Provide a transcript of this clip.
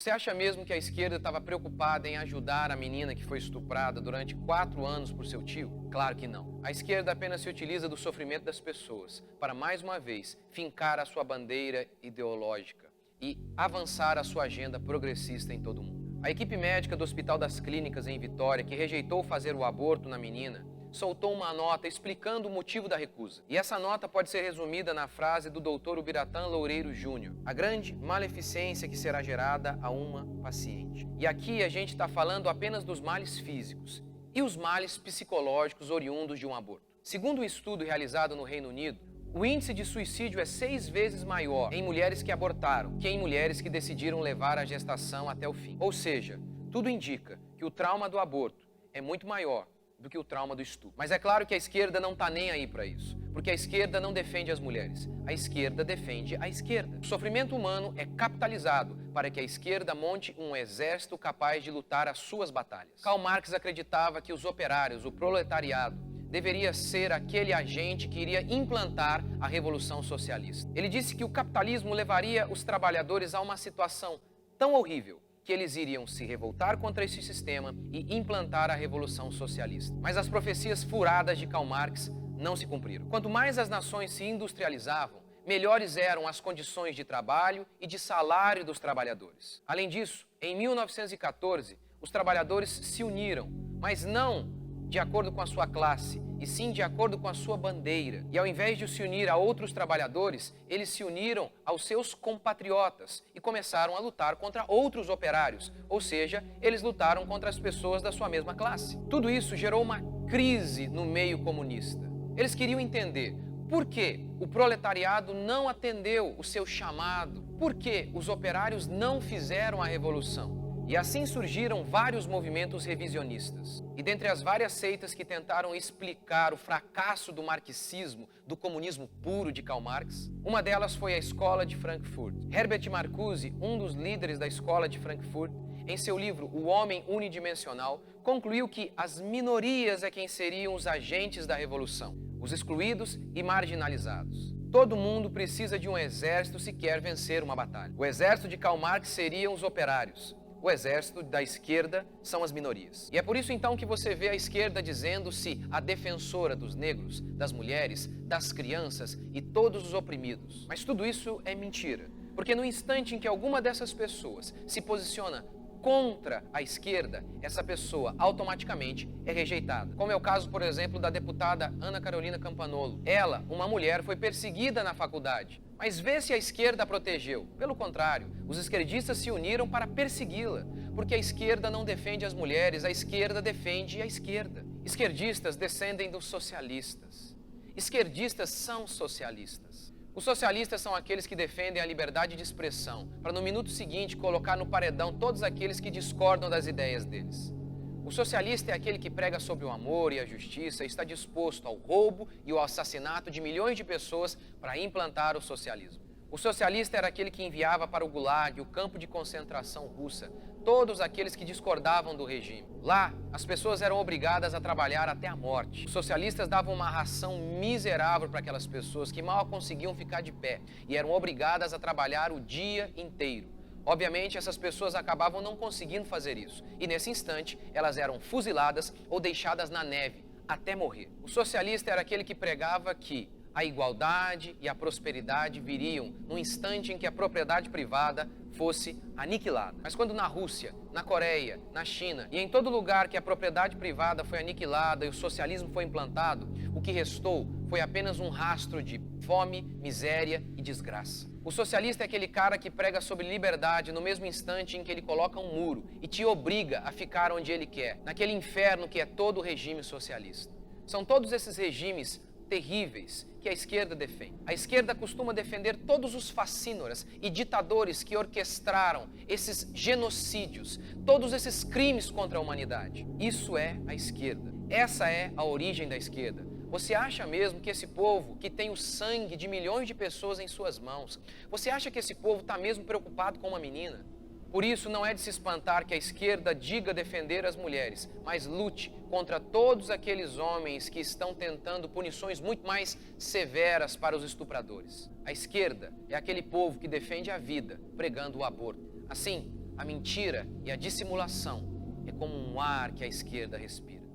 Você acha mesmo que a esquerda estava preocupada em ajudar a menina que foi estuprada durante 4 anos por seu tio? Claro que não. A esquerda apenas se utiliza do sofrimento das pessoas para, mais uma vez, fincar a sua bandeira ideológica e avançar a sua agenda progressista em todo o mundo. A equipe médica do Hospital das Clínicas em Vitória, que rejeitou fazer o aborto na menina, soltou uma nota explicando o motivo da recusa. E essa nota pode ser resumida na frase do Dr. Ubiratã Loureiro Júnior: a grande maleficência que será gerada a uma paciente. E aqui a gente está falando apenas dos males físicos e os males psicológicos oriundos de um aborto. Segundo um estudo realizado no Reino Unido, o índice de suicídio é 6 vezes maior em mulheres que abortaram que em mulheres que decidiram levar a gestação até o fim. Ou seja, tudo indica que o trauma do aborto é muito maior do que o trauma do estupro. Mas é claro que a esquerda não está nem aí para isso, porque a esquerda não defende as mulheres, a esquerda defende a esquerda. O sofrimento humano é capitalizado para que a esquerda monte um exército capaz de lutar as suas batalhas. Karl Marx acreditava que os operários, o proletariado, deveria ser aquele agente que iria implantar a revolução socialista. Ele disse que o capitalismo levaria os trabalhadores a uma situação tão horrível que eles iriam se revoltar contra esse sistema e implantar a revolução socialista. Mas as profecias furadas de Karl Marx não se cumpriram. Quanto mais as nações se industrializavam, melhores eram as condições de trabalho e de salário dos trabalhadores. Além disso, em 1914, os trabalhadores se uniram, mas não de acordo com a sua classe, e sim de acordo com a sua bandeira. E ao invés de se unir a outros trabalhadores, eles se uniram aos seus compatriotas e começaram a lutar contra outros operários, ou seja, eles lutaram contra as pessoas da sua mesma classe. Tudo isso gerou uma crise no meio comunista. Eles queriam entender por que o proletariado não atendeu o seu chamado, por que os operários não fizeram a revolução. E assim surgiram vários movimentos revisionistas. E dentre as várias seitas que tentaram explicar o fracasso do marxismo, do comunismo puro de Karl Marx, uma delas foi a Escola de Frankfurt. Herbert Marcuse, um dos líderes da Escola de Frankfurt, em seu livro O Homem Unidimensional, concluiu que as minorias é quem seriam os agentes da revolução, os excluídos e marginalizados. Todo mundo precisa de um exército se quer vencer uma batalha. O exército de Karl Marx seriam os operários. O exército da esquerda são as minorias. E é por isso então que você vê a esquerda dizendo-se a defensora dos negros, das mulheres, das crianças e todos os oprimidos. Mas tudo isso é mentira, porque no instante em que alguma dessas pessoas se posiciona contra a esquerda, essa pessoa automaticamente é rejeitada. Como é o caso, por exemplo, da deputada Ana Carolina Campanolo. Ela, uma mulher, foi perseguida na faculdade. Mas vê se a esquerda a protegeu. Pelo contrário, os esquerdistas se uniram para persegui-la, porque a esquerda não defende as mulheres, a esquerda defende a esquerda. Esquerdistas descendem dos socialistas. Esquerdistas são socialistas. Os socialistas são aqueles que defendem a liberdade de expressão, para no minuto seguinte colocar no paredão todos aqueles que discordam das ideias deles. O socialista é aquele que prega sobre o amor e a justiça e está disposto ao roubo e ao assassinato de milhões de pessoas para implantar o socialismo. O socialista era aquele que enviava para o Gulag, o campo de concentração russa, todos aqueles que discordavam do regime. Lá, as pessoas eram obrigadas a trabalhar até a morte. Os socialistas davam uma ração miserável para aquelas pessoas que mal conseguiam ficar de pé e eram obrigadas a trabalhar o dia inteiro. Obviamente, essas pessoas acabavam não conseguindo fazer isso, e nesse instante, elas eram fuziladas ou deixadas na neve, até morrer. O socialista era aquele que pregava que a igualdade e a prosperidade viriam no instante em que a propriedade privada fosse aniquilada. Mas quando na Rússia, na Coreia, na China e em todo lugar que a propriedade privada foi aniquilada e o socialismo foi implantado, o que restou foi apenas um rastro de fome, miséria e desgraça. O socialista é aquele cara que prega sobre liberdade no mesmo instante em que ele coloca um muro e te obriga a ficar onde ele quer, naquele inferno que é todo o regime socialista. São todos esses regimes terríveis que a esquerda defende. A esquerda costuma defender todos os fascínoras e ditadores que orquestraram esses genocídios, todos esses crimes contra a humanidade. Isso é a esquerda. Essa é a origem da esquerda. Você acha mesmo que esse povo, que tem o sangue de milhões de pessoas em suas mãos, você acha que esse povo está mesmo preocupado com uma menina? Por isso, não é de se espantar que a esquerda diga defender as mulheres, mas lute contra todos aqueles homens que estão tentando punições muito mais severas para os estupradores. A esquerda é aquele povo que defende a vida, pregando o aborto. Assim, A mentira e a dissimulação é como um ar que a esquerda respira.